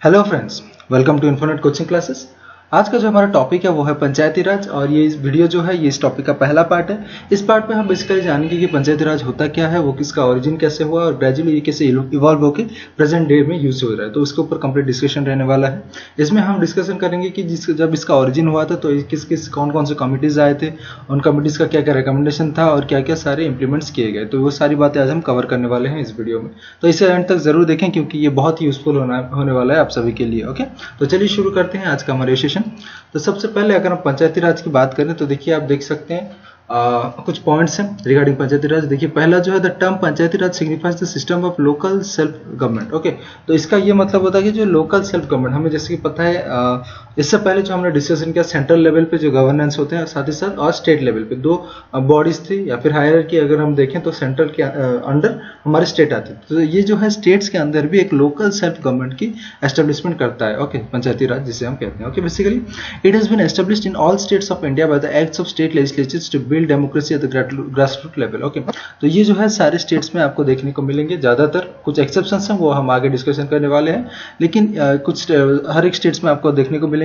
Hello friends, welcome to Infonet coaching classes. आज का जो हमारा टॉपिक है वो है पंचायती राज और ये इस वीडियो जो है ये इस टॉपिक का पहला पार्ट है। इस पार्ट में हम बेसिकली जानेंगे कि पंचायती राज होता क्या है, वो किसका ओरिजिन कैसे हुआ और ग्रेजुअली ये कैसे इवॉल्व होकर प्रेजेंट डे में यूज हो रहा है, तो उसके ऊपर कंप्लीट डिस्कशन रहने वाला है। इसमें हम डिस्कशन करेंगे कि जब इसका ओरिजिन हुआ था तो कौन कौन से कमिटीज आए थे, उन कमिटीज का क्या क्या रिकमेंडेशन था और क्या क्या सारे इंप्लीमेंट्स किए गए, तो वो सारी बातें आज हम कवर करने वाले हैं इस वीडियो में। तो इसे एंड तक जरूर देखें क्योंकि ये बहुत ही यूजफुल होने वाला है आप सभी के लिए। ओके, तो चलिए शुरू करते हैं आज का हमारा सेशन। तो सबसे पहले अगर हम पंचायती राज की बात करें तो देखिए आप देख सकते हैं कुछ पॉइंट्स हैं रिगार्डिंग पंचायती राज। देखिए पहला जो है the term Panchayati Raj signifies the system of local self government. Okay, तो इसका ये मतलब होता है कि जो लोकल सेल्फ गवर्नमेंट, हमें जैसे कि पता है इससे पहले जो हमने डिस्कशन किया सेंट्रल लेवल पे जो गवर्नेंस होते हैं साथ ही साथ और स्टेट लेवल पे दो बॉडीज थी या फिर हायरार्की अगर हम देखें तो सेंट्रल के अंडर हमारे स्टेट आती है। तो ये जो है स्टेट्स के अंदर भी एक लोकल सेल्फ गवर्नमेंट की एस्टेब्लिशमेंट करता है। ओके, पंचायती राज जिसे हम कहते हैं। Okay, basically it has been established in all states of India by the acts of state legislatures to build democracy at the grassroot level. Okay, तो ये जो है सारे स्टेट्स में आपको देखने को मिलेंगे। ज्यादातर कुछ एक्सेप्शंस हैं वो हम आगे डिस्कशन करने वाले हैं, लेकिन कुछ हर एक स्टेट्स में आपको देखने को मिलेंगे।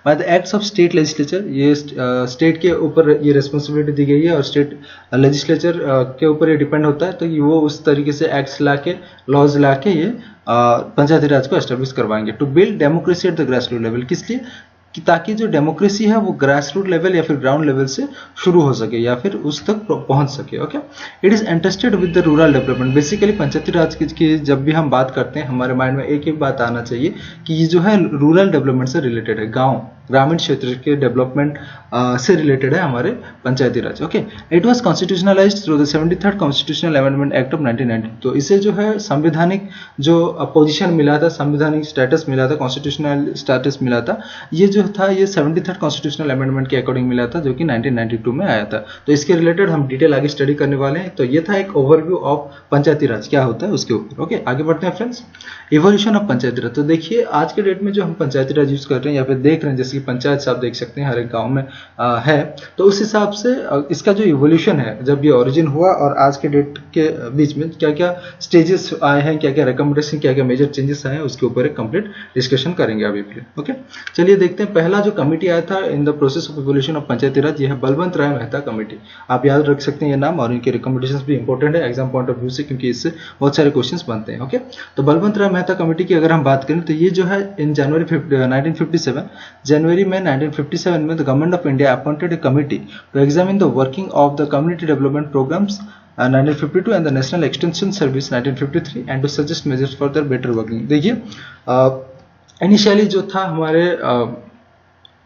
Bye the acts of state legislature, ये स्टेट के ऊपर ये रिस्पॉन्सिबिलिटी दी गई है और स्टेट लेजिस्लेचर के ऊपर ये डिपेंड होता है, तो वो उस तरीके से एक्ट्स लाके लॉज लाके ये पंचायती राज को एस्टेब्लिश करवाएंगे। To build democracy at the grassroot level, किस लिए कि ताकि जो डेमोक्रेसी है वो ग्रास रूट लेवल या फिर ग्राउंड लेवल से शुरू हो सके या फिर उस तक पहुंच सके। Okay, it is interested with the rural development. Basically Panchayati Raj की जब भी हम बात करते हैं हमारे माइंड में एक ही बात आना चाहिए कि ये जो है रूरल डेवलपमेंट से रिलेटेड है, गाँव ग्रामीण क्षेत्र के डेवलपमेंट से रिलेटेड है हमारे Panchayati Raj. Okay, it was constitutionalized through the 73rd constitutional amendment act of 1990। तो इसे जो है संवैधानिक जो पोजीशन मिला था, संवैधानिक स्टेटस मिला था, कॉन्स्टिट्यूशनल स्टेटस मिला था, ये जो था ये 73rd कॉन्स्टिट्यूशनल अमेंडमेंट के अकॉर्डिंग मिला था जो कि 1992 में आया था। तो इसके रिलेटेड हम डिटेल आगे स्टडी करने वाले हैं। तो ये था एक ओवरव्यू ऑफ पंचायती राज क्या होता है उसके ऊपर। ओके, आगे बढ़ते हैं friends. Evolution of Panchayati Raj, तो देखिए आज के डेट में जो हम पंचायती राज यूज कर रहे हैं या फिर देख रहे हैं, जैसे कि पंचायत से आप देख सकते हैं हर एक गांव में है, तो उस हिसाब से इसका जो इवोल्यूशन है जब ये ओरिजिन हुआ और आज के डेट के बीच में क्या क्या स्टेजेस आए हैं, क्या क्या रिकमेंडेशन, क्या क्या मेजर चेंजेस आए हैं, उसके ऊपर एक कंप्लीट डिस्कशन करेंगे अभी फिर। ओके, चलिए देखते हैं। पहला जो कमेटी आया था in the process of evolution of Panchayati Raj, ये है बलवंत राय मेहता कमेटी। आप याद रख सकते हैं ये नाम, और इनके रिकमेंडेशंस भी इंपॉर्टेंट है एग्जाम पॉइंट ऑफ व्यू से, क्योंकि इससे बहुत सारे क्वेश्चंस बनते हैं। ओके, तो बलवंत राय मेहता कमेटी की अगर हम बात करें तो ये जो है इन जनवरी 1957 जनवरी में 1957 में the government of India appointed a committee to examine the working of the community development programs 1952 and the National Extension Service 1953 and to suggest measures for their better working। देखिए इनिशियली जो था हमारे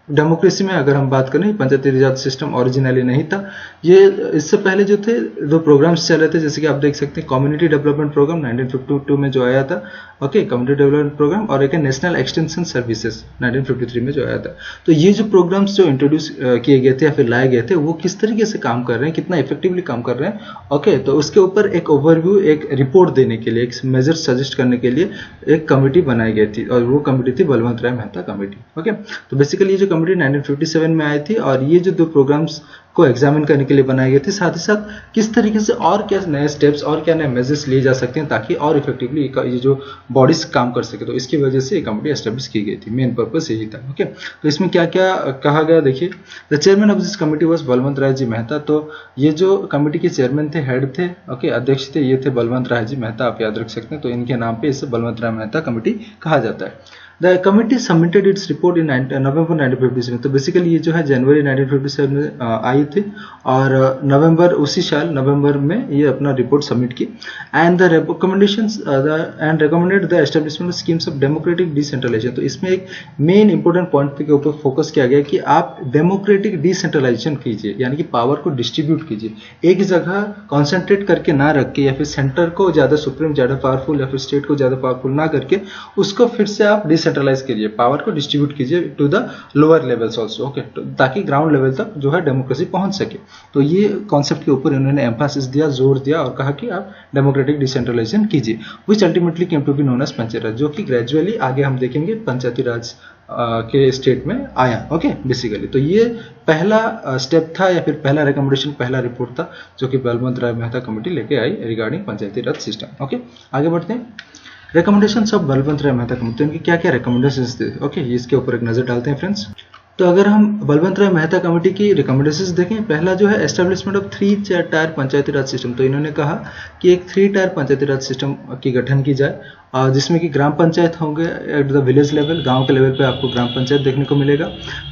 डेमोक्रेसी में अगर हम बात करें पंचायती Raj system originally नहीं था। ये इससे पहले जो थे दो प्रोग्राम्स चल रहे थे, जैसे कि आप देख सकते हैं कम्युनिटी डेवलपमेंट प्रोग्राम 1952 में जो आया था। ओके, कम्युनिटी डेवलपमेंट प्रोग्राम, और एक नेशनल एक्सटेंशन सर्विसेज 1953 में जो आया था। तो ये जो प्रोग्राम्स जो इंट्रोड्यूस किए गए थे या फिर लाए गए थे वो किस तरीके से काम कर रहे हैं, कितना इफेक्टिवली काम कर रहे हैं। ओके, तो उसके ऊपर एक ओवरव्यू, एक रिपोर्ट देने के लिए, एक मेजर सजेस्ट करने के लिए एक कमेटी बनाई गई थी और वो कमेटी थी बलवंत राय मेहता कमेटी। ओके, तो बेसिकली ये जो कमेटी 1957 में आई थी और ये जो दो प्रोग्राम्स को एग्जामिन करने के लिए बनाई गई थी, साथ ही साथ किस तरीके से और क्या नए स्टेप्स और क्या नए मेजर्स लिए जा सकते हैं ताकि और इफेक्टिवली ये जो बॉडीज काम कर सके। तो इसकी वजह से ये कमेटी एस्टेब्लिश की गई थी, मेन पर्पस यही था। ओके, तो इसमें क्या क्या कहा गया देखिए। The chairman of this committee was Balwant Rai ji Mehta. तो ये जो कमेटी के चेयरमैन थे, हेड थे, ओके, अध्यक्ष थे, ये थे बलवंत राय जी मेहता, आप याद रख सकते हैं। तो इनके नाम पे इसे बलवंत राय मेहता कमेटी कहा जाता है। The committee submitted its report in November 1957। तो बेसिकली ये जो है जनवरी 1957 में आई थी और नवंबर उसी साल नवंबर में ये अपना रिपोर्ट सबमिट की। And the recommendations and recommended the establishment of schemes of democratic decentralization. तो इसमें एक मेन इंपॉर्टेंट पॉइंट के ऊपर फोकस किया गया कि आप डेमोक्रेटिक डिसेंट्रलाइजेशन कीजिए, यानी कि पावर को डिस्ट्रीब्यूट कीजिए, एक जगह कॉन्सेंट्रेट करके ना रख के या फिर सेंटर को ज्यादा सुप्रीम ज्यादा पावरफुल या फिर स्टेट को ज्यादा पावरफुल ना करके उसको फिर से आप डिसेंट्रलाइज कीजिए, पावर को डिस्ट्रीब्यूट कीजिए to the lower levels also. Okay, ताकि ग्राउंड लेवल तक जो है डेमोक्रेसी पहुंच सके। तो ये कॉन्सेप्ट के ऊपर इन्होंने एम्फासिस दिया, जोर दिया और कहा कि आप डेमोक्रेटिक डिसेंट्रलाइजेशन कीजिए, which ultimately came to be known as Panchayati Raj, जो कि ग्रेजुअली आगे हम देखेंगे पंचायती राज के स्टेट में आया। ओके, बेसिकली तो ये पहला स्टेप था या फिर पहला रिकमेंडेशन, पहला रिपोर्ट था जो कि बलवंत राय मेहता कमेटी लेके आई regarding Panchayati Raj system. Okay, आगे बढ़ते हैं। Recommendations of Balwant Rai Mehta committee, उनकी क्या क्या रिकमेंडेशंस थे, ओके, इसके ऊपर एक नजर डालते हैं फ्रेंड्स। तो अगर हम बलवंत राय मेहता कमेटी की रिकमेंडेशंस देखें, पहला जो है establishment of 3 tyre Panchayati Raj system. तो इन्होंने कहा कि एक 3 टायर पंचायती राज सिस्टम की गठन की जाए, जिसमें कि ग्राम पंचायत होंगे एट द विलेज लेवल, गांव के लेवल पे आपको ग्राम पंचायत देखने को मिलेगा,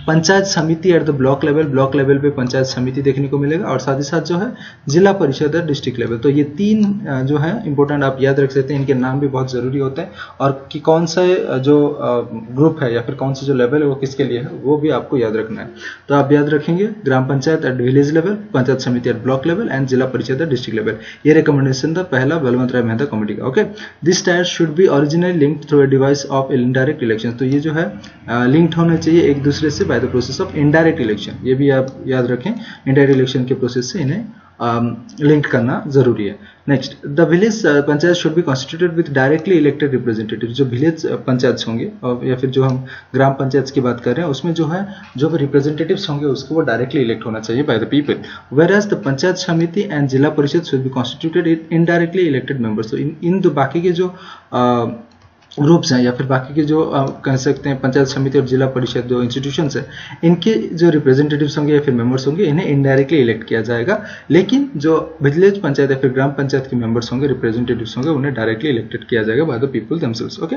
panchayat Samiti at the block level पे पंचायत समिति देखने को मिलेगा, और साथ ही साथ जो है जिला परिषद है डिस्ट्रिक्ट लेवल। तो ये 3 जो है इंपॉर्टेंट आप याद रख सकते हैं, इनके नाम भी बहुत जरूरी होते हैं, और कि कौन सा जो ग्रुप है या फिर कौन सा जो लेवल है वो किसके लिए है वो भी आपको याद रखना है। तो आप याद रखेंगे Gram Panchayat at village level, Panchayat Samiti at block level and Zila Parishad at district level. ये रिकमेंडेशन था पहला बलवंत राय मेहता कमेटी का, okay. This tier should be originally linked through a device of indirect election. तो ये जो है लिंक्ड होना चाहिए एक दूसरे से by the process of indirect election, ये भी आप याद रखें, इनडायरेक्ट इलेक्शन के प्रोसेस से इन्हें लिंक करना जरूरी है। Next, the village panchayat should be constituted with directly elected representative. जो विलेज पंचायत होंगे या फिर जो हम ग्राम पंचायत की बात कर रहे हैं उसमें जो है जो भी रिप्रेजेंटेटिव्स होंगे उसको वो डायरेक्टली इलेक्ट होना चाहिए by the people. Whereas the Panchayat Samiti and Zila Parishad should be constituted indirectly elected members. तो इन दो बाकी के जो ग्रुप्स हैं या फिर बाकी के जो कह सकते हैं पंचायत समिति और जिला परिषद जो इंस्टीट्यूशंस हैं, इनके जो रिप्रेजेंटेटिव्स होंगे या फिर मेंबर्स होंगे इन्हें इनडायरेक्टली इलेक्ट किया जाएगा, लेकिन जो विलेज पंचायत या फिर ग्राम पंचायत के मेंबर्स होंगे, रिप्रेजेंटेटिव्स होंगे, उन्हें डायरेक्टली इलेक्टेड किया जाएगा by the people themselves, okay.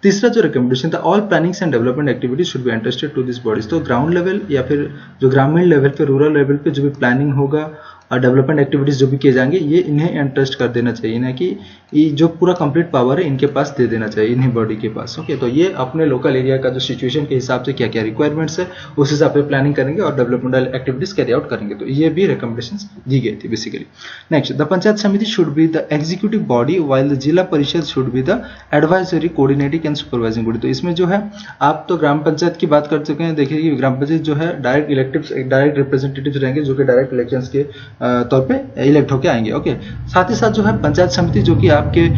तीसरा जो रिकमेंडेशन था, all plannings and development activities should be entrusted to this bodies. तो ग्राउंड लेवल या फिर जो ग्रामीण लेवल पे, रूरल लेवल पे जो भी प्लानिंग होगा और डेवलपमेंट एक्टिविटीज जो भी किए जाएंगे ये इन्हें एंट्रस्ट कर देना चाहिए, ना कि ये जो पूरा कंप्लीट पावर है इनके पास दे देना चाहिए, इन्हीं बॉडी के पास, ओके। तो ये अपने लोकल एरिया का जो सिचुएशन के हिसाब से क्या क्या रिक्वायरमेंट्स है उस हिसाब से प्लानिंग करेंगे और डेवलपमेंटल एक्टिविटीज कैरी आउट करेंगे। तो ये भी रिकमेंडेशंस दी गई थी बेसिकली। नेक्स्ट, द पंचायत समिति should be the executive body while the जिला Parishad should be the advisory, coordinating and supervising body. तो इसमें जो है आप तो ग्राम पंचायत की बात कर चुके हैं, देखिए कि ग्राम पंचायत जो है डायरेक्ट इलेक्टिव डायरेक्ट रिप्रेजेंटेटिव रहेंगे जो कि डायरेक्ट इलेक्शंस के तौर पे इलेक्ट होके आएंगे, ओके। साथ ही साथ जो है पंचायत समिति जो कि आपके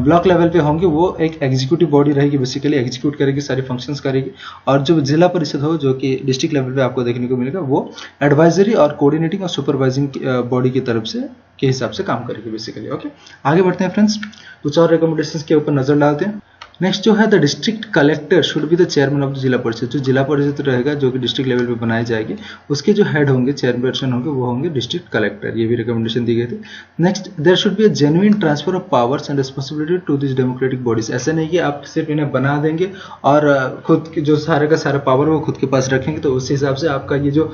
ब्लॉक लेवल पे होंगे वो एक एग्जीक्यूटिव बॉडी रहेगी, बेसिकली एग्जीक्यूट करेगी, सारी फंक्शंस करेगी, और जो जिला परिषद हो जो कि डिस्ट्रिक्ट लेवल पे आपको देखने को मिलेगा वो एडवाइजरी और कोऑर्डिनेटिंग और सुपरवाइजिंग बॉडी की तरफ से के हिसाब से काम करेगी बेसिकली, ओके। आगे बढ़ते हैं फ्रेंड्स, कुछ और रिकमेंडेशंस के ऊपर नजर डालते हैं। नेक्स्ट जो है the district collector should be the chairman of the जिला परिषद। जो जिला परिषद रहेगा जो कि डिस्ट्रिक्ट लेवल पे बनाई जाएगी उसके जो हेड होंगे, चेयरपर्सन होंगे, वो होंगे डिस्ट्रिक्ट कलेक्टर। ये भी रिकमेंडेशन दी गई थी। Next, there should be a genuine transfer of powers and responsibility to this democratic bodies. ऐसा नहीं कि आप सिर्फ इन्हें बना देंगे और खुद जो सारे का सारा पावर वो खुद के पास रखेंगे, तो उस हिसाब से आपका ये जो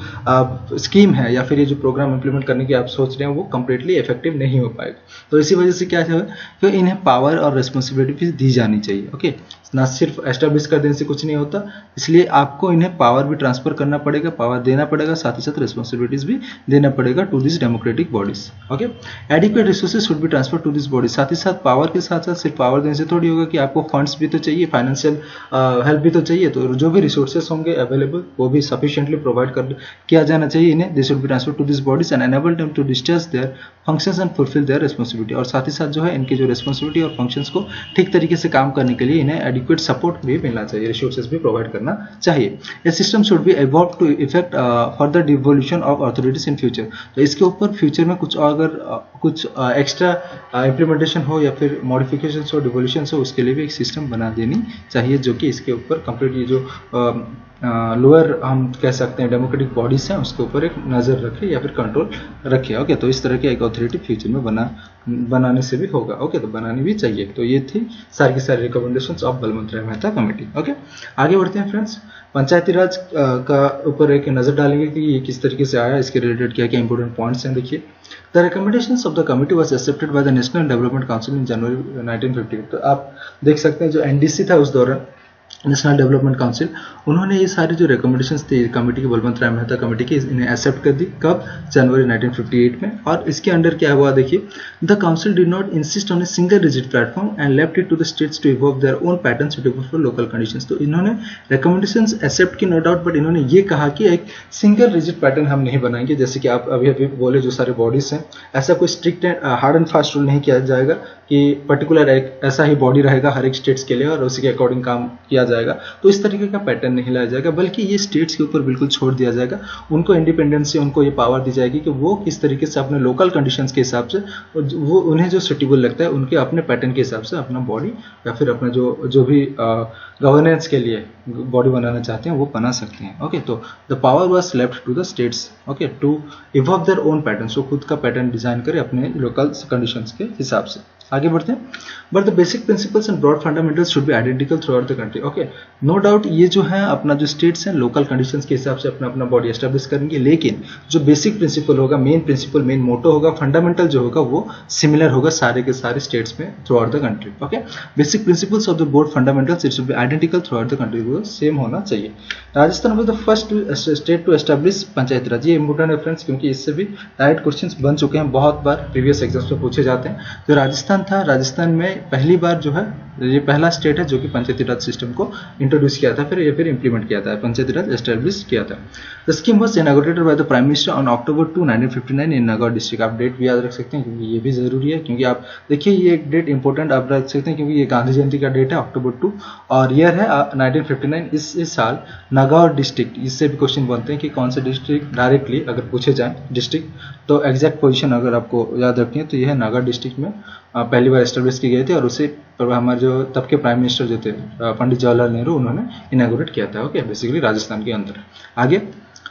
स्कीम है या फिर ये जो प्रोग्राम इंप्लीमेंट करने की आप सोच रहे हैं वो कंप्लीटली इफेक्टिव नहीं हो पाएगा। तो इसी वजह से क्या है कि इन्हें पावर और रिस्पांसिबिलिटी दी जानी चाहिए, ओके। ना सिर्फ एस्टैब्लिश कर देने से कुछ नहीं होता, इसलिए आपको इन्हें पावर भी ट्रांसफर करना पड़ेगा, पावर देना पड़ेगा, साथ ही साथ रिस्पांसिबिलिटीज भी देना पड़ेगा to this democratic bodies, okay. Adequate resources should be transfer to this bodies. साथ ही साथ पावर के साथ साथ सिर्फ पावर देने से थोड़ी होगा कि आपको फंड्स भी तो चाहिए, फाइनेंशियल हेल्प भी तो चाहिए। तो जो भी रिसोर्सेज होंगे अवेलेबल वो भी सफिशिएंटली प्रोवाइड किया जाना चाहिए इन्हें। They should be transfer to this bodies and enable them to discharge their functions and fulfil their responsibility. और साथ ही साथ जो है इनकी जो रिस्पांसिबिलिटी और फंक्शंस को ठीक तरीके से काम करने के लिए इन्हें एडिक्वेट सपोर्ट भी मिलना चाहिए, रिसोर्सेज भी प्रोवाइड करना चाहिए। ये system should be evolve to effect further devolution of authorities in future. तो इसके ऊपर फ्यूचर में कुछ अगर कुछ एक्स्ट्रा इंप्लीमेंटेशन हो या फिर मॉडिफिकेशन हो, डिवोल्यूशन हो, उसके लिए भी एक सिस्टम बना देनी चाहिए जो कि इसके ऊपर कंप्लीट ये जो लोअर हम कह सकते हैं डेमोक्रेटिक बॉडीज हैं उसके ऊपर एक नज़र रखे या फिर कंट्रोल रखे, ओके। तो इस तरह की एक अथॉरिटी फ्यूचर में बनाने से भी होगा, ओके। तो बनानी भी चाहिए। तो ये थी सारी की सारी recommendations of Balwant Rai Mehta committee, okay. आगे बढ़ते हैं फ्रेंड्स, पंचायती राज का ऊपर एक नज़र डालेंगे कि ये किस तरीके से आया, इसके रिलेटेड क्या क्या इंपॉर्टेंट पॉइंट्स हैं। देखिए, the recommendations of the committee was accepted by the national development council in January 1958। तो आप देख सकते हैं जो एनडीसी था उस दौरान, नेशनल डेवलपमेंट काउंसिल, उन्होंने ये सारी जो रिकमेंडेशंस थी कमेटी की, बलवंत राय मेहता कमेटी की, इन्हें एक्सेप्ट कर दी। कब? जनवरी 1958 में। और इसके अंडर क्या हुआ देखिए, the council did not insist on a single rigid platform and left it to the states to evolve their own pattern suitable for local conditions. तो इन्होंने रिकमेंडेशंस एक्सेप्ट की, नो डाउट, बट इन्होंने ये कहा कि एक सिंगल रिजिड पैटर्न हम नहीं बनाएंगे, जैसे कि आप अभी अभी बोले जो सारे बॉडीज हैं, ऐसा कोई strict and hard and fast rule नहीं किया जाएगा कि पर्टिकुलर एक ऐसा ही बॉडी रहेगा हर एक स्टेट्स के लिए और उसी के अकॉर्डिंग काम किया किया जाएगा, तो इस तरीके का पैटर्न नहीं लाया जाएगा, बल्कि ये स्टेट्स के ऊपर बिल्कुल छोड़ दिया जाएगा। उनको इंडिपेंडेंस से उनको ये पावर दी जाएगी कि वो किस तरीके से अपने लोकल कंडीशंस के हिसाब से, वो उन्हें जो सुटेबल लगता है उनके अपने पैटर्न के हिसाब से अपना बॉडी या फिर अपना जो भी गवर्नेंस के लिए बॉडी बनाना चाहते हैं वो बना सकते हैं। ओके, तो the power was left to the states, okay, to evolve their own pattern, so खुद का पैटर्न डिजाइन करें अपने लोकल कंडीशंस के हिसाब से। आगे बढ़ते हैं। But the basic principles and broad fundamentals should be identical throughout the country. Okay, no doubt ये जो है अपना जो स्टेट्स हैं लोकल कंडीशंस के हिसाब से अपना अपना बॉडी एस्टेब्लिश करेंगे, लेकिन जो बेसिक प्रिंसिपल होगा, मेन प्रिंसिपल, मेन मोटो होगा, फंडामेंटल जो होगा वो सिमिलर होगा सारे के सारे स्टेट्स में throughout the country. Okay, basic principles of the board fundamentals it should be identical throughout the country, वो सेम होना चाहिए। Rajasthan was the first state to establish Panchayati Raj. ये इंपोर्टेंट है फ्रेंड्स, क्योंकि इससे भी डायरेक्ट क्वेश्चंस बन चुके हैं, बहुत बार प्रीवियस एग्जाम्स में पूछे जाते हैं। तो राजस्थान था, राजस्थान में पहली बार जो है ये पहला स्टेट है जो कि पंचायती राज सिस्टम को इंट्रोड्यूस किया था, फिर इंप्लीमेंट किया था, पंचायती राज एस्टेब्लिश किया था। The scheme was inaugurated by the prime minister on October 2, 1959 in Nagaur district. आप डेट भी याद रख सकते हैं क्योंकि ये भी जरूरी है, क्योंकि आप देखिए ये एक डेट इंपॉर्टेंट आप रख सकते हैं क्योंकि ये गांधी जयंती का डेट है October 2 और ईयर है 1959। इस साल नागौर डिस्ट्रिक्ट, इससे भी क्वेश्चन बनते हैं कि कौन सा डिस्ट्रिक्ट डायरेक्टली अगर पूछे जाए डिस्ट्रिक्ट, तो एग्जैक्ट पोजीशन अगर आपको याद रखनी है तो यह है नागौर डिस्ट्रिक्ट में पहली बार एस्टेब्लिश की गई थी और उसे हमारे जो तब के प्राइम मिनिस्टर जो थे पंडित जवाहरलाल नेहरू, उन्होंने इनॉग्रेट किया था। ओके, बेसिकली राजस्थान के अंदर। आगे,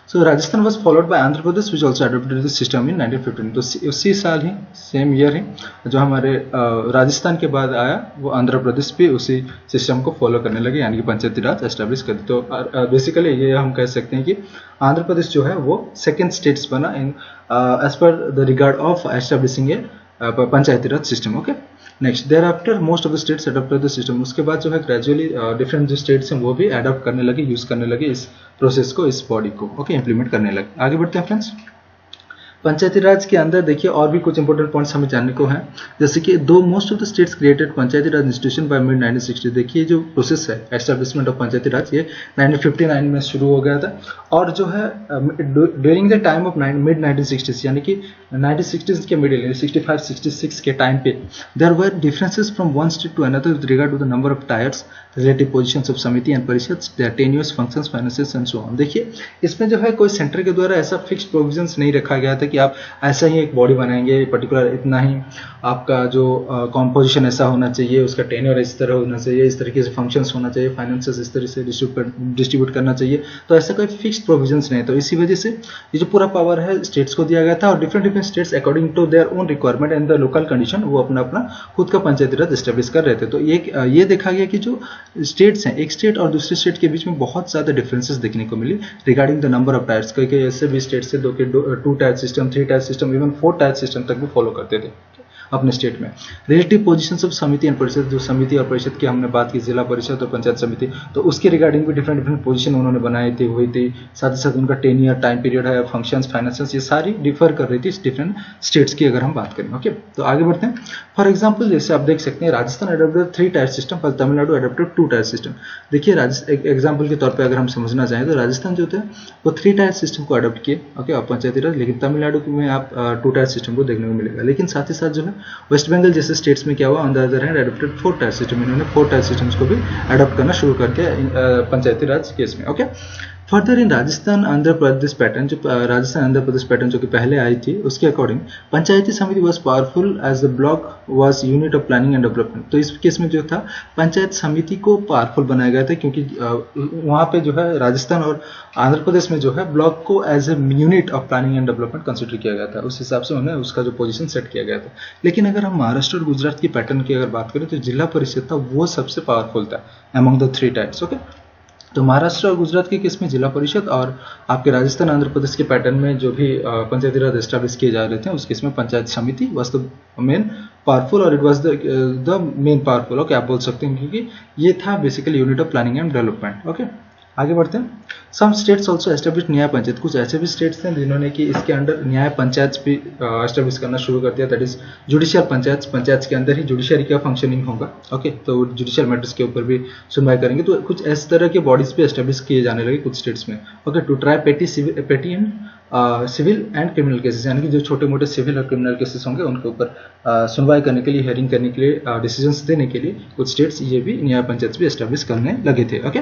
so Rajasthan was followed by Andhra Pradesh which also adopted this system in 1915। तो उसी साल ही, सेम ईयर ही जो हमारे राजस्थान के बाद आया वो आंध्र प्रदेश भी उसी सिस्टम को फॉलो करने लगे, यानी कि पंचायती राज एस्टेब्लिश कर दी। तो बेसिकली ये हम कह सकते हैं कि आंध्र प्रदेश जो है वो सेकेंड स्टेट्स बना in as per the regard of establishing a Panchayati Raj system. Okay, next, thereafter most of the states adopted the system. उसके बाद जो है ग्रेजुअली डिफरेंट जो स्टेट्स हैं वो भी अडॉप्ट करने लगे, यूज करने लगे इस प्रोसेस को, इस बॉडी को। ओके, इंप्लीमेंट करने लगे। आगे बढ़ते हैं फ्रेंड्स। पंचायती राज के अंदर देखिए और भी कुछ इंपॉर्टेंट पॉइंट्स हमें जानने को हैं, जैसे कि दो most of the states created Panchayati Raj institution by mid 1960। देखिए जो प्रोसेस है एस्टेब्लिशमेंट ऑफ पंचायती राज ये 1959 में शुरू हो गया था और जो है during the time of mid 1960s, यानी कि 1960s के मिडिल 65-66 के टाइम पे there were differences from one state to another with regard to the number of tiers, relative positions of Samiti and Parishad, their tenures, functions, finances and so on. देखिए इसमें जो है कोई सेंटर के द्वारा ऐसा फिक्स्ड प्रोविजंस नहीं रखा गया था कि आप ऐसा ही एक बॉडी बनाएंगे पर्टिकुलर, इतना ही आपका जो कॉम्पोजिशन ऐसा होना चाहिए, उसका टेन्योर इस तरह होना चाहिए, इस तरीके से फंक्शंस होना चाहिए, फाइनेंसेस इस तरह से डिस्ट्रीब्यूट करना चाहिए, तो ऐसा कोई फिक्स्ड प्रोविजंस नहीं। तो इसी वजह से ये जो पूरा पावर है स्टेट्स को दिया गया था और different states according to their own requirement and the local condition वो अपना अपना खुद का पंचायती राज एस्टेब्लिश कर रहे थे। तो ये देखा गया कि जो स्टेट्स हैं, एक स्टेट और दूसरे स्टेट के बीच में बहुत ज़्यादा डिफरेंसेस देखने को मिली regarding the number of tiers. कई ऐसे भी स्टेट से 2 tier system, 3 tier system, even 4 tier system तक भी फॉलो करते थे अपने स्टेट में। Relative positions of Samiti and Parishad, जो समिति और परिषद की हमने बात की, जिला परिषद और पंचायत समिति, तो उसके रिगार्डिंग भी डिफरेंट पोजीशन उन्होंने बनाई थी, हुई थी। साथ ही साथ उनका टेन्योर, टाइम पीरियड है, फंक्शंस, फाइनेंसेस, ये सारी डिफर कर रही थी इस डिफरेंट स्टेट्स की अगर हम बात करें। ओके, तो आगे बढ़ते हैं। फॉर एग्जाम्पल जैसे आप देख सकते हैं राजस्थान अडॉप्टेड 3 टायर सिस्टम पर तमिलनाडु अडॉप्टेड 2 टायर सिस्टम। देखिए एग्जाम्पल के तौर पर अगर हम समझना चाहें तो राजस्थान जो थे वो 3 टायर सिस्टम को अडॉप्ट किए, ओके, और पंचायती राज, लेकिन तमिलनाडु में आप 2 टायर सिस्टम को देखने को मिलेगा। लेकिन साथ ही साथ जो है वेस्ट बंगाल जैसे स्टेट्स में क्या हुआ, on the other hand adopted 4 tier system, इन्होंने 4 टायर सिस्टम्स को भी अडॉप्ट करना शुरू कर दिया पंचायती राज केस में। Okay, further in Rajasthan Andhra Pradesh pattern, जो राजस्थान आंध्र प्रदेश पैटर्न जो कि पहले आई थी, उसके according Panchayati Samiti was powerful as the block was unit of planning and development. तो इस केस में जो था पंचायत समिति को पावरफुल बनाया गया था, क्योंकि वहाँ पे जो है राजस्थान और आंध्र प्रदेश में जो है ब्लॉक को as a unit of planning and development consider किया गया था, उस हिसाब से उन्हें उसका जो पोजीशन सेट किया गया था। लेकिन अगर हम महाराष्ट्र और गुजरात की पैटर्न की अगर बात करें तो जिला परिषद था वो सबसे पावरफुल था अमंग द 3 टायर्स। ओके, तो महाराष्ट्र और गुजरात के केस में जिला परिषद और आपके राजस्थान आंध्र प्रदेश के पैटर्न में जो भी पंचायती राज एस्टैब्लिश किए जा रहे थे उस केस में पंचायत समिति वाज द मेन पावरफुल और it was the main powerful. Okay, आप बोल सकते हैं क्योंकि ये था basically unit of planning and development. Okay, आगे बढ़ते हैं। सम स्टेट्स ऑल्सो एस्टेब्लिश न्याय पंचायत। कुछ ऐसे भी स्टेट्स हैं जिन्होंने कि इसके अंडर न्याय पंचायत भी एस्टेब्लिश करना शुरू कर दिया, that is judicial panchayat. Panchayat के अंदर ही जुडिशियरी का फंक्शनिंग होगा। ओके, तो जुडिशियल मैटर्स के ऊपर भी सुनवाई करेंगे। तो कुछ इस तरह के बॉडीज भी एस्टेब्लिश किए जाने लगे कुछ स्टेट्स में। Okay, to try petty and civil and criminal cases, यानी कि जो छोटे मोटे सिविल और क्रिमिनल केसेस होंगे उनके ऊपर सुनवाई करने के लिए, हेयरिंग करने के लिए, डिसीजंस देने के लिए कुछ स्टेट्स ये भी न्याय पंचायत भी एस्टेब्लिश करने लगे थे। Okay,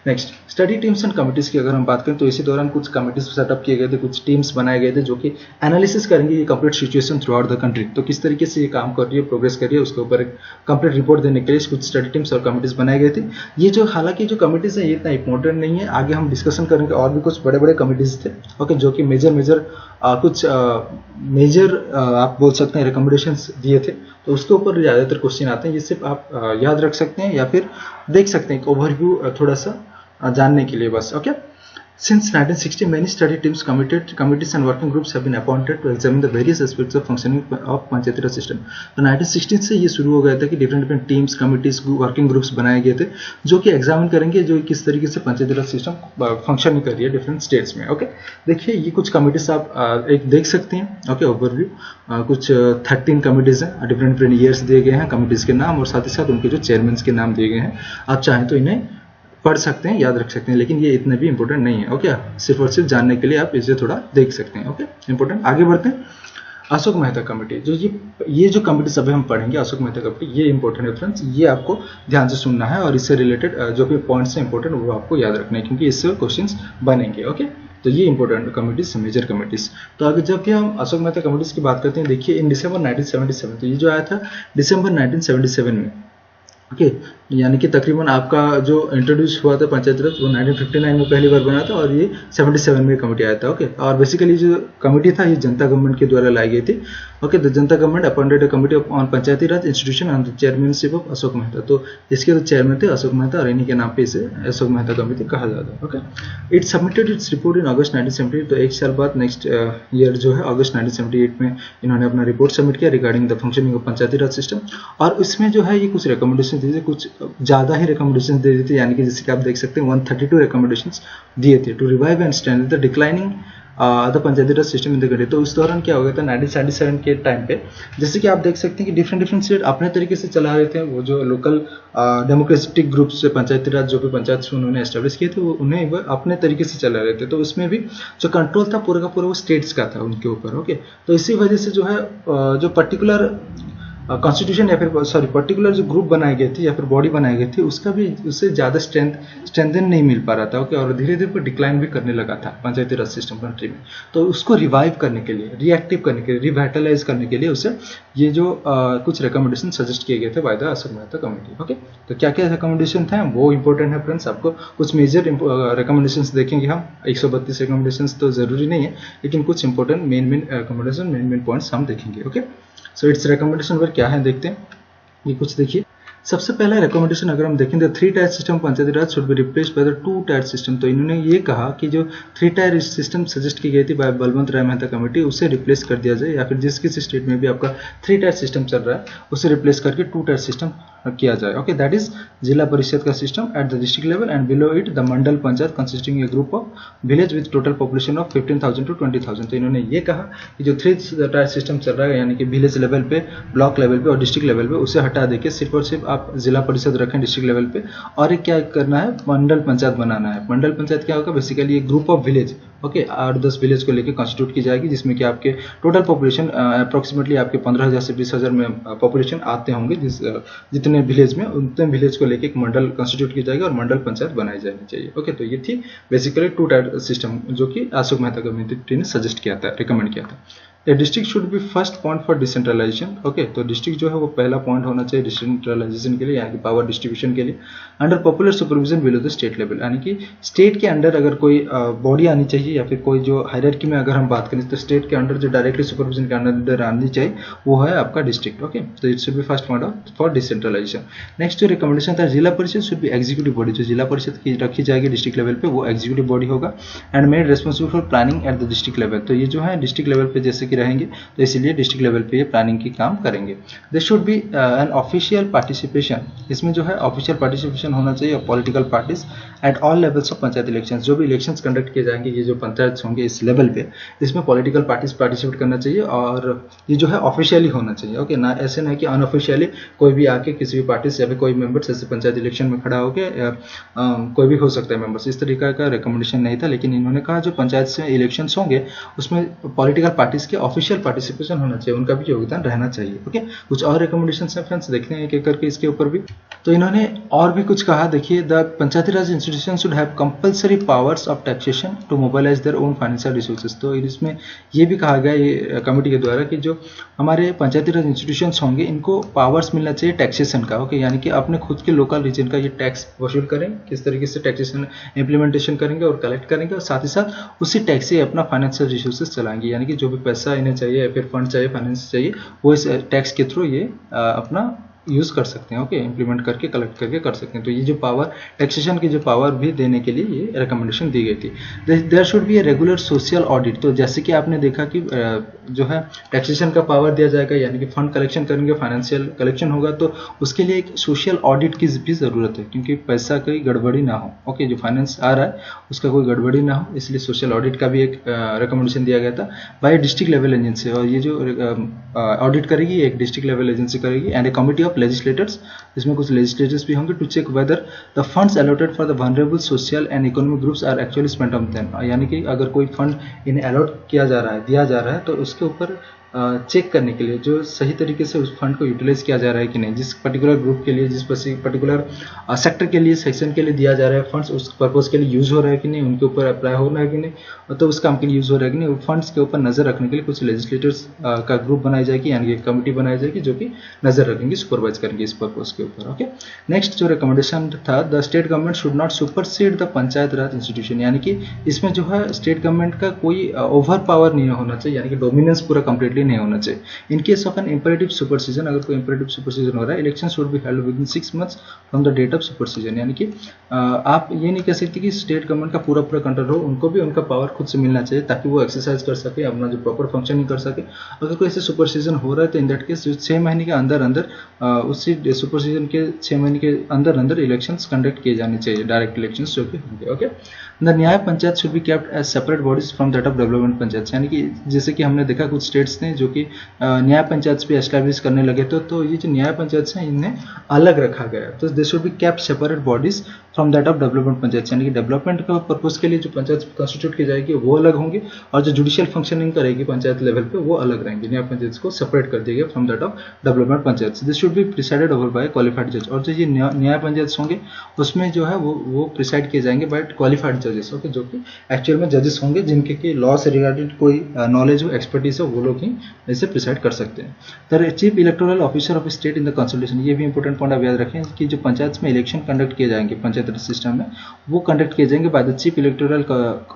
next study teams and committees की अगर हम बात करें तो इसी दौरान कुछ कमिटीज सेटअप किए गए थे, कुछ टीम्स बनाए गए थे जो कि एनालिसिस करेंगे ये complete situation through out the country, तो किस तरीके से ये काम कर रही है, प्रोग्रेस कर रही है, उसके ऊपर एक कंप्लीट रिपोर्ट देने के लिए कुछ स्टडी टीम्स और कमिटीज बनाए गए थे। ये जो हालांकि जो कमिटीज है ये इतना इंपॉर्टेंट नहीं है, आगे हम डिस्कशन करेंगे। और भी कुछ बड़े बड़े कमिटीज थे ओके, जो कि मेजर आप बोल सकते हैं रिकमेंडेशंस दिए थे, तो उसके ऊपर ज़्यादातर क्वेश्चन आते हैं। ये सिर्फ आप याद रख सकते हैं या फिर देख सकते हैं, एक ओवरव्यू थोड़ा सा जानने के लिए बस। Okay, Since 1960, many study teams, committees and working groups have been appointed to examine the various aspects of functioning of Panchayati Raj system. तो 1960 से ये शुरू हो गया था कि different teams, committees, working groups बनाए गए थे जो कि एग्जामिन करेंगे जो किस तरीके से पंचायती राज सिस्टम फंक्शन कर रही है डिफरेंट स्टेट्स में। ओके, देखिए ये कुछ कमिटीज आप एक देख सकते हैं। ओके, ओवरव्यू कुछ 13 कमिटीज हैं, डिफरेंट ईयर्स दिए गए हैं कमिटीज के नाम, और साथ ही साथ उनके जो चेयरमैन के नाम दिए गए हैं। आप चाहें तो इन्हें पढ़ सकते हैं, याद रख सकते हैं, लेकिन ये इतने भी इंपॉर्टेंट नहीं है। ओके, सिर्फ और सिर्फ जानने के लिए आप इसे थोड़ा देख सकते हैं। Okay, important. आगे बढ़ते हैं। अशोक मेहता कमेटी, जो ये जो कमेटी सब हम पढ़ेंगे, अशोक मेहता कमेटी, ये इंपॉर्टेंट है फ्रेंड्स, ये आपको ध्यान से सुनना है और इससे रिलेटेड जो भी पॉइंट्स हैं इंपॉर्टेंट वो आपको याद रखना है, क्योंकि इससे क्वेश्चंस बनेंगे। ओके, तो ये इंपॉर्टेंट कमिटीज, मेजर कमिटीज। तो अगर जब भी हम अशोक मेहता कमिटीज की बात करते हैं, देखिए इन दिसंबर 1977, तो ये जो आया था दिसंबर 1977 में। ओके, यानी कि तकरीबन आपका जो इंट्रोड्यूस हुआ था पंचायती राज वो 1959 में पहली बार बना था और ये 77 में कमेटी आया था। ओके, और बेसिकली जो कमेटी था ये जनता गवर्नमेंट के द्वारा लाई गई थी। Okay, the Janata government appointed a committee on Panchayati Raj institution on the chairmanship of Ashok Mehta. तो इसके तो चेयरमैन थे अशोक मेहता और इन्हीं के नाम पे इसे अशोक मेहता कमेटी कहा जाता है। Okay, it submitted its report in August 1978, तो एक साल बाद नेक्स्ट ईयर जो है अगस्त 1978 में इन्होंने अपना रिपोर्ट सबमिट किया regarding the functioning of Panchayati Raj system. और इसमें जो है ये कुछ रिकमेंडेशन दी थी, कुछ ज़्यादा ही रिकमेंडेशन दे दी थी, यानी कि जैसे कि आप देख सकते हैं 132 रिकमेंडेशंस दिए थे to revive and strengthen the declining the Panchayati Raj system in the country. तो उस दौरान क्या हो गया था 1977 के टाइम पे, जैसे कि आप देख सकते हैं कि डिफरेंट स्टेट अपने तरीके से चला रहे थे। वो जो लोकल डेमोक्रेटिक ग्रुप्स से पंचायती राज जो भी पंचायत उन्होंने एस्टेब्लिश किए थे वो उन्हें वो अपने तरीके से चला रहे थे। तो उसमें भी जो कंट्रोल था पूरा का पूरा वो स्टेट्स का था उनके ऊपर। ओके, तो इसी वजह से जो है जो पर्टिकुलर कॉन्स्टिट्यूशन या फिर पर्टिकुलर जो ग्रुप बनाए गए थे या फिर बॉडी बनाई गई थी उसका भी उससे ज़्यादा स्ट्रेंथन नहीं मिल पा रहा था। ओके, और धीरे धीरे डिक्लाइन भी करने लगा था पंचायती राज सिस्टम कंट्री में। तो उसको रिवाइव करने के लिए, रिएक्टिव करने के लिए, रिवाइटलाइज करने के लिए उसे ये जो कुछ रिकमेंडेशन सजेस्ट किए गए थे bye the Ashok Mehta committee. Okay, तो क्या क्या रिकमेंडेशन थे वो इंपॉर्टेंट है फ्रेंड्स। आपको कुछ मेजर रिकमेंडेशन देखेंगे हम, 132 रिकमेंडेशन तो जरूरी नहीं है, लेकिन कुछ important main recommendation, main points हम देखेंगे। ओके, सो इट्स रिकमेंडेशन पर क्या है देखते हैं, ये कुछ देखिए। सबसे पहला रिकमेंडेशन अगर हम देखें तो 3 tier system Panchayati Raj should be replaced by the 2 tier system. तो इन्होंने ये कहा कि जो 3 टायर सिस्टम सजेस्ट की गई थी बाय बलवंत राय मेहता कमेटी उसे रिप्लेस कर दिया जाए, या फिर जिस किसी स्टेट में भी आपका 3 टायर सिस्टम चल रहा है उसे रिप्लेस करके 2 टायर सिस्टम किया जाए। ओके, दैट इज जिला परिषद का system at the district level and below it the Mandal panchayat consisting A group of village with total population of 15,000 to 20,000। तो इन्होंने ये कहा कि जो 3 टायर सिस्टम चल रहा है यानी कि विलेज लेवल पे, ब्लॉक लेवल पे और डिस्ट्रिक्ट लेवल पे, उसे हटा देके सिर्फ और सिर्फ आप जिला परिषद रखें डिस्ट्रिक्ट लेवल पे, और एक क्या करना है, मंडल पंचायत बनाना है। मंडल पंचायत क्या होगा, बेसिकली एक group of village, okay, 8-10 village को लेकर कॉन्स्टिट्यूट की जाएगी, जिसमें कि आपके टोटल पॉपुलेशन अप्रोक्सीमेटली आपके 15,000 से 20,000 में पॉपुलेशन आते होंगे, जितने विलेज में उतने विलेज को लेकर एक मंडल कॉन्स्टिट्यूट की जाएगी और मंडल पंचायत बनाई जानी चाहिए। ओके, तो ये थी बेसिकली 2 टायर सिस्टम जो कि अशोक मेहता कमेटी ने सजेस्ट किया था, रिकमेंड किया था। A district should be first point for decentralisation. Okay, तो डिस्ट्रिक्ट जो है वो पहला पॉइंट होना चाहिए डिसेंट्रलाइजेशन के लिए, यानी कि पावर डिस्ट्रीब्यूशन के लिए, under popular supervision below the state level, यानी कि स्टेट के अंडर अगर कोई बॉडी आनी चाहिए या फिर कोई जो हायरार्की में अगर हम बात करें तो स्टेट के अंडर जो डायरेक्टली सुपरविजन के अंडर आनी चाहिए वो है आपका डिस्ट्रिक्ट। ओके, तो it should be first point for decentralisation. Next जो रिकमेंडेशन था, Zila Parishad should B executive body, जो जिला परिषद की रखी जाएगी डिस्ट्रिक्ट लेवल पे वो एग्जीक्यूटिव बॉडी होगा and made responsible for planning at the district level. तो ये जो है डिस्ट्रिक्ट लेवल पे जैसे कि रहेंगे तो इसलिए डिस्ट्रिक्ट लेवल पे ये प्लानिंग की काम करेंगे। This should be an official participation, इसमें जो है ऑफिशियल पार्टिसिपेशन होना चाहिए political parties at all levels of panchayat elections. जो भी इलेक्शंस कंडक्ट किए जाएंगे, ये जो पंचायत होंगे इस लेवल पे, इसमें पॉलिटिकल पार्टीज पार्टिसिपेट करना चाहिए और ये जो है ऑफिशियली होना चाहिए। ओके, ना ऐसे ना कि अनऑफिशियली कोई भी आके किसी भी पार्टी से या फिर कोई मेंबर्स ऐसे पंचायत इलेक्शन में खड़ा होकर कोई भी हो सकता है मेंबर्स, इस तरीका का रिकमेंडेशन नहीं था। लेकिन इन्होंने कहा जो पंचायत से इलेक्शंस होंगे उसमें पॉलिटिकल पार्टीज के ऑफिशियल पार्टिसिपेशन होना चाहिए, उनका भी योगदान रहना चाहिए। ओके, कुछ और रिकमेंडेशंस हैं फ्रेंड्स, देखते हैं एक एक करके इसके ऊपर भी। तो इन्होंने और भी कुछ कहा, देखिए, the Panchayati Raj institution should have compulsory powers of taxation to mobilise their own financial resources. तो इसमें ये भी कहा गया ये कमेटी के द्वारा कि जो हमारे पंचायती राज इंस्टीट्यूशंस होंगे इनको पावर्स मिलना चाहिए टैक्सेशन का। ओके, यानी कि अपने खुद के लोकल रीजन का ये टैक्स वसूल करें, किस तरीके से टैक्सेशन इम्प्लीमेंटेशन करेंगे और कलेक्ट करेंगे, और साथ ही साथ उसी टैक्स से अपना फाइनेंशियल रिसोर्सेज चलाएंगे। यानी कि जो भी पैसा इन्हें चाहिए या फिर फंड चाहिए, फाइनेंस चाहिए, वो इस टैक्स के थ्रू ये अपना यूज कर सकते हैं। ओके, इंप्लीमेंट करके कलेक्ट करके कर सकते हैं। तो ये जो पावर, टैक्सेशन की जो पावर भी देने के लिए ये रिकमेंडेशन दी गई थी। There should be a regular social audit. तो जैसे कि आपने देखा कि जो है टैक्सेशन का पावर दिया जाएगा, यानी कि फंड कलेक्शन करेंगे, फाइनेंशियल कलेक्शन होगा, तो उसके लिए एक सोशल ऑडिट की भी जरूरत है, क्योंकि पैसा कोई गड़बड़ी ना हो। ओके, जो फाइनेंस आ रहा है उसका कोई गड़बड़ी ना हो, इसलिए सोशल ऑडिट का भी एक रिकमेंडेशन दिया गया था बाय डिस्ट्रिक्ट लेवल एजेंसी। और ये जो ऑडिट करेगी एक डिस्ट्रिक्ट लेवल एजेंसी करेगी, and a committee of legislators, इसमें कुछ लेजिस्लेटर्स भी होंगे, to check whether the funds allotted for the vulnerable social and economic groups are actually spent on them. यानी कि अगर कोई फंड इन्हें अलॉट किया जा रहा है, दिया जा रहा है, तो उसके ऊपर चेक करने के लिए जो सही तरीके से उस फंड को यूटिलाइज किया जा रहा है कि नहीं, जिस पर्टिकुलर ग्रुप के लिए, जिस पर्टिकुलर सेक्टर के लिए, सेक्शन के लिए दिया जा रहा है फंड्स, उस पर्पज के लिए यूज हो रहा है कि नहीं, उनके ऊपर अप्लाई हो रहा है कि नहीं, तो उस काम के लिए यूज हो रहा है कि नहीं, फंड्स के ऊपर नजर रखने के लिए कुछ लेजिस्लेटर्स का ग्रुप बनाई जाएगी, यानी कि कमिटी बनाई जाएगी जो कि नजर रखेंगे, सुपरवाइज करेंगे इस पर्पज के ऊपर। ओके, नेक्स्ट जो रिकमेंडेशन था, the state government should not supersede the panchayat Raj institution. यानी कि इसमें जो है स्टेट गवर्नमेंट का कोई ओवर पावर नहीं होना चाहिए, यानी कि डोमिनेंस पूरा कंप्लीटली नहीं होना चाहिए। In case of an imperative supersession, अगर कोई इंपेरेटिव सुपरसीजन हो रहा है, election should be held within 6 months from the date of supersession. यानी कि आप ये नहीं कह सकते कि स्टेट गवर्नमेंट का पूरा कंट्रोल हो, उनको भी उनका पावर खुद से मिलना चाहिए ताकि वो एक्सरसाइज कर सके, अपना जो प्रॉपर फंक्शनिंग कर सके। अगर कोई ऐसे सुपरसीजन हो रहा है तो इन दैट केस 6 महीने के अंदर अंदर उसी सुपरसीजन के 6 महीने के अंदर अंदर इलेक्शंस कंडक्ट किए जाने चाहिए, डायरेक्ट इलेक्शंस जो भी होंगे। Okay, the Nyaya Panchayat should be kept as separate bodies from that of development Panchayat. यानी कि जैसे कि हमने देखा कुछ स्टेट्स ने जो कि न्याय पंचायत भी एस्टैब्लिश करने लगे तो ये जो न्याय पंचायत हैं इन्हें अलग रखा गया। तो दे should be kept separate bodies from that of development Panchayat. यानी कि डेवलपमेंट का पर्पज के लिए जो पंचायत कंस्टिट्यूट की जाएगी वो अलग होंगी, और जो जुडिशियल फंक्शनिंग करेगी पंचायत लेवल पे वो अलग रहेंगे। न्याय पंचायत को सेपरेट कर दिया गया from that of development panchayat. This should be presided over by qualified जज। और जो ये न्याय पंचायत होंगे उसमें जो है वो प्रिसाइड किए जाएंगे बाय क्वालिफाइड जजेस। ओके, जो कि एक्चुअल में जजेस होंगे, जिनके की लॉ से रिगार्डेड कोई नॉलेज हो, एक्सपर्टीज हो, वो लोग ही ऐसे प्रिसाइड कर सकते हैं। The chief electoral officer of state in the consultation, ये भी इंपॉर्टेंट पॉइंट आप याद रखें कि जो पंचायत में इलेक्शन कंडक्ट किए जाएंगे पंचायत सिस्टम में, वो कंडक्ट किए जाएंगे by the chief electoral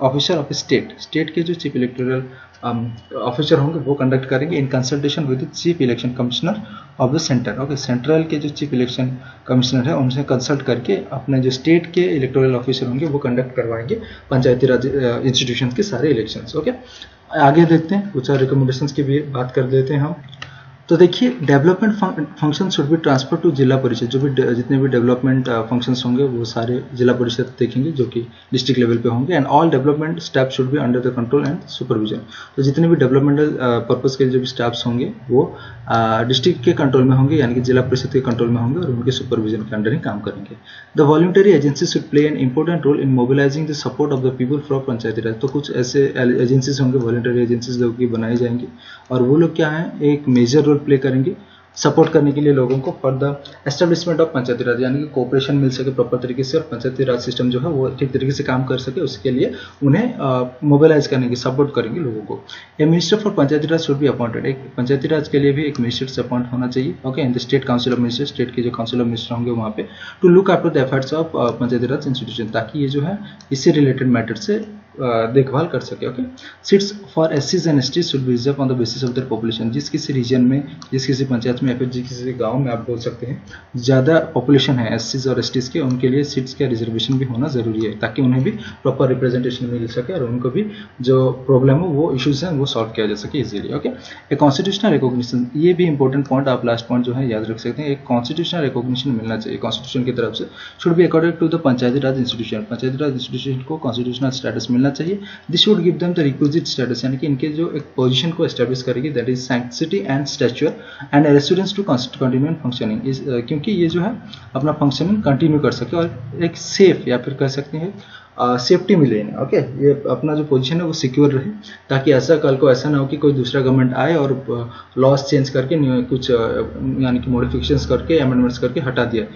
officer of state के जो चीफ इलेक्टोरल ऑफिसर होंगे वो कंडक्ट करेंगे in consultation with the chief election commissioner of the centre. Okay, central के जो चीफ इलेक्शन कमिश्नर है उनसे कंसल्ट करके अपने जो स्टेट के इलेक्टोरल ऑफिसर होंगे वो कंडक्ट करवाएंगे पंचायती राज इंस्टीट्यूशन के सारे इलेक्शंस। ओके, आगे देखते हैं, कुछ और रिकमेंडेशंस की भी बात कर लेते हैं हम। तो देखिए, development function should be transfer to Zila Parishad. जो भी जितने भी डेवलपमेंट फंक्शंस होंगे वो सारे जिला परिषद देखेंगे, जो कि डिस्ट्रिक्ट लेवल पे होंगे। And all development staff should be under the control and supervision. तो जितने भी डेवलपमेंटल पर्पज के जो भी स्टाफ्स होंगे वो डिस्ट्रिक्ट के कंट्रोल में होंगे, यानी कि जिला परिषद के कंट्रोल में होंगे और उनके सुपरविजन के अंडर ही काम करेंगे। The voluntary agency should play an important role in mobilizing the support of the people for Panchayati Raj. तो कुछ ऐसे एजेंसीज होंगे, वॉलंटरी एजेंसीज जो कि बनाई जाएंगी, और वो लोग क्या है, एक मेजर रोल प्ले करेंगे सपोर्ट करने के लिए लोगों को for the establishment of Panchayati राज। यानी कि कोऑपरेशन मिल सके प्रॉपर तरीके से और पंचायती राज सिस्टम जो है वो ठीक तरीके से काम कर सके, उसके लिए उन्हें मोबिलाइज करने की सपोर्ट करेंगे लोगों को। A minister for Panchayati Raj should be appointed. एक पंचायती राज के लिए भी एक मिनिस्टर से अपॉइंट होना चाहिए। Okay, in the state council of minister, state के जो काउंसिल ऑफ मिनिस्टर होंगे वहाँ पे, to look after the efforts of Panchayati Raj institution, ताकि ये जो है इससे रिलेटेड मैटर से देखभाल कर सके। ओके, सीट्स फॉर एससीज and STs should be reserve on the basis of their population. जिस किसी रीजन में, जिस किसी पंचायत में या फिर जिस किसी गांव में आप बोल सकते हैं ज़्यादा पॉपुलेशन है एससीज और एसटीज के, उनके लिए सीट्स का रिजर्वेशन भी होना ज़रूरी है ताकि उन्हें भी प्रॉपर रिप्रेजेंटेशन मिल सके और उनको भी जो प्रॉब्लम हो, वो इश्यूज हैं, वो सॉल्व किया जा सके easily. Okay, a constitutional recognition, ये भी इंपॉर्टेंट पॉइंट, आप लास्ट पॉइंट जो है याद रख सकते हैं। एक कॉन्स्टिट्यूशनल रिकॉग्निशन मिलना चाहिए कॉन्स्टिट्यूशन की तरफ से, should be according to the Panchayati Raj institution. Panchayati Raj institution को कॉन्स्टिट्यूशनल स्टेटस मिलना चाहिए। This should give them the requisite status, यानी कि इनके जो एक पोजीशन को एस्टैब्लिश करेगी, that is sanctity and stature and residence to continue functioning, क्योंकि ये जो है अपना फंक्शनिंग कंटिन्यू कर सके और एक सेफ या फिर कह सकते हैं सेफ्टी मिले इन्हें। ओके, ये अपना जो पोजीशन है वो सिक्योर रहे, ताकि ऐसा कल को ऐसा ना हो कि कोई दूसरा गवर्नमेंट आए और लॉस चेंज करके कुछ यानी कि मॉडिफिकेशंस करके, अमेंडमेंट्स करके हटा दिए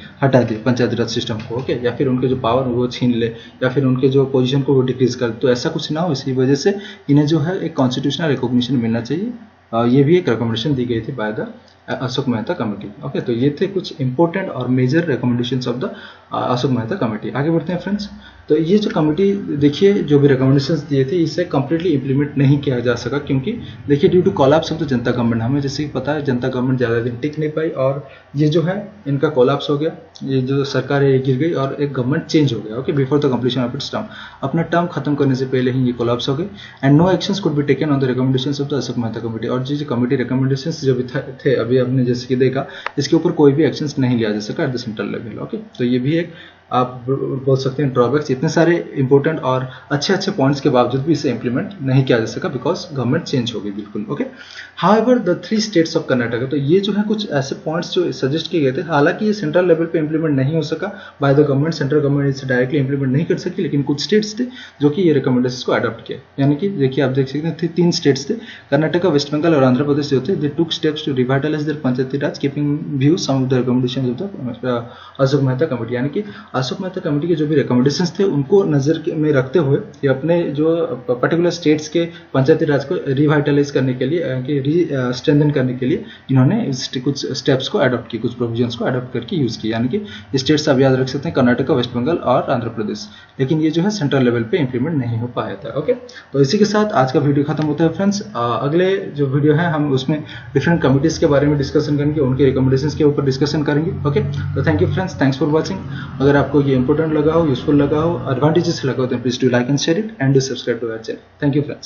पंचायती राज सिस्टम को। ओके, या फिर उनके जो पावर वो छीन ले या फिर उनके जो पोजीशन को वो डिक्रीज कर, तो ऐसा कुछ ना हो। इसी वजह से इन्हें जो है एक कॉन्स्टिट्यूशनल रिकॉग्निशन मिलना चाहिए। ये भी एक रिकमेंडेशन दी गई थी by the Ashok Mehta committee. Okay, तो ये थे कुछ इंपॉर्टेंट और major recommendations of the Ashok Mehta committee. आगे बढ़ते हैं फ्रेंड्स। तो ये जो कमेटी देखिए जो भी रिकमेंडेशंस दिए थे, इसे कंप्लीटली इंप्लीमेंट नहीं किया जा सका, क्योंकि देखिए due to collapse of the Janata government, हमें जैसे कि पता है जनता गवर्नमेंट ज़्यादा दिन टिक नहीं पाई और ये जो है इनका कोलैप्स हो गया, ये जो सरकार है ये गिर गई और एक गवर्नमेंट चेंज हो गया। Okay, before the completion of its term, अपना टर्म खत्म करने से पहले ही ये कोलैप्स हो गए। And no actions could be taken on the recommendations of the Ashok Mehta committee, और जो कमेटी रिकमेंडेशंस जो भी थे अभी हमने जैसे कि देखा, इसके ऊपर कोई भी एक्शंस नहीं लिया जा सका at the central level. Okay, तो ये भी एक आप बोल सकते हैं ड्रॉबैक्स, इतने सारे इंपॉर्टेंट और अच्छे पॉइंट्स के बावजूद भी इसे इंप्लीमेंट नहीं किया जा सका बिकॉज गवर्नमेंट चेंज हो गई बिल्कुल। Okay, however the 3 states of Karnataka, तो ये जो है कुछ ऐसे पॉइंट्स जो सजेस्ट किए गए थे, हालांकि ये सेंट्रल लेवल पे इंप्लीमेंट नहीं हो सका by the government, central government इसे डायरेक्टली इंप्लीमेंट नहीं कर सकी, लेकिन कुछ स्टेट्स थे जो कि ये रिकमेंडेशंस को अडॉप्ट किया। यानी कि देखिए आप देख सकते हैं 3 स्टेट्स थे, कर्नाटक, वेस्ट बंगाल और आंध्र प्रदेश जो थे, they took steps to revitalize their Panchayati Raj keeping view some of the recommendations of the Ashok Mehta committee. यानी कि अशोक मेहता कमेटी के जो भी रिकमेंडेशंस थे उनको नजर में रखते हुए ये अपने जो पर्टिकुलर स्टेट्स के पंचायती राज को रिवाइटलाइज करने के लिए, स्ट्रेंथन करने के लिए इन्होंने कुछ स्टेप्स को अडॉप्ट किए, कुछ प्रोविजंस को अडॉप्ट करके यूज किया। यानी कि स्टेट्स आप याद रख सकते हैं कर्नाटक, वेस्ट बंगाल और आंध्र प्रदेश, लेकिन ये जो है सेंट्रल लेवल पे इंप्लीमेंट नहीं हो पाया था। ओके, तो इसी के साथ आज का वीडियो खत्म होता है फ्रेंड्स। अगले जो वीडियो है हम उसमें डिफरेंट कमिटीज के बारे में डिस्कशन करेंगे, उनके रिकमेंडेशंस के ऊपर डिस्कशन करेंगे। ओके, तो thank you friends, thanks for watching. अगर आपको ये इंपॉर्टेंट लगा हो, यूजफुल लगा हो, एडवांटेजेस लगा हो, तो please do like and share it and do subscribe to our channel. Thank you friends.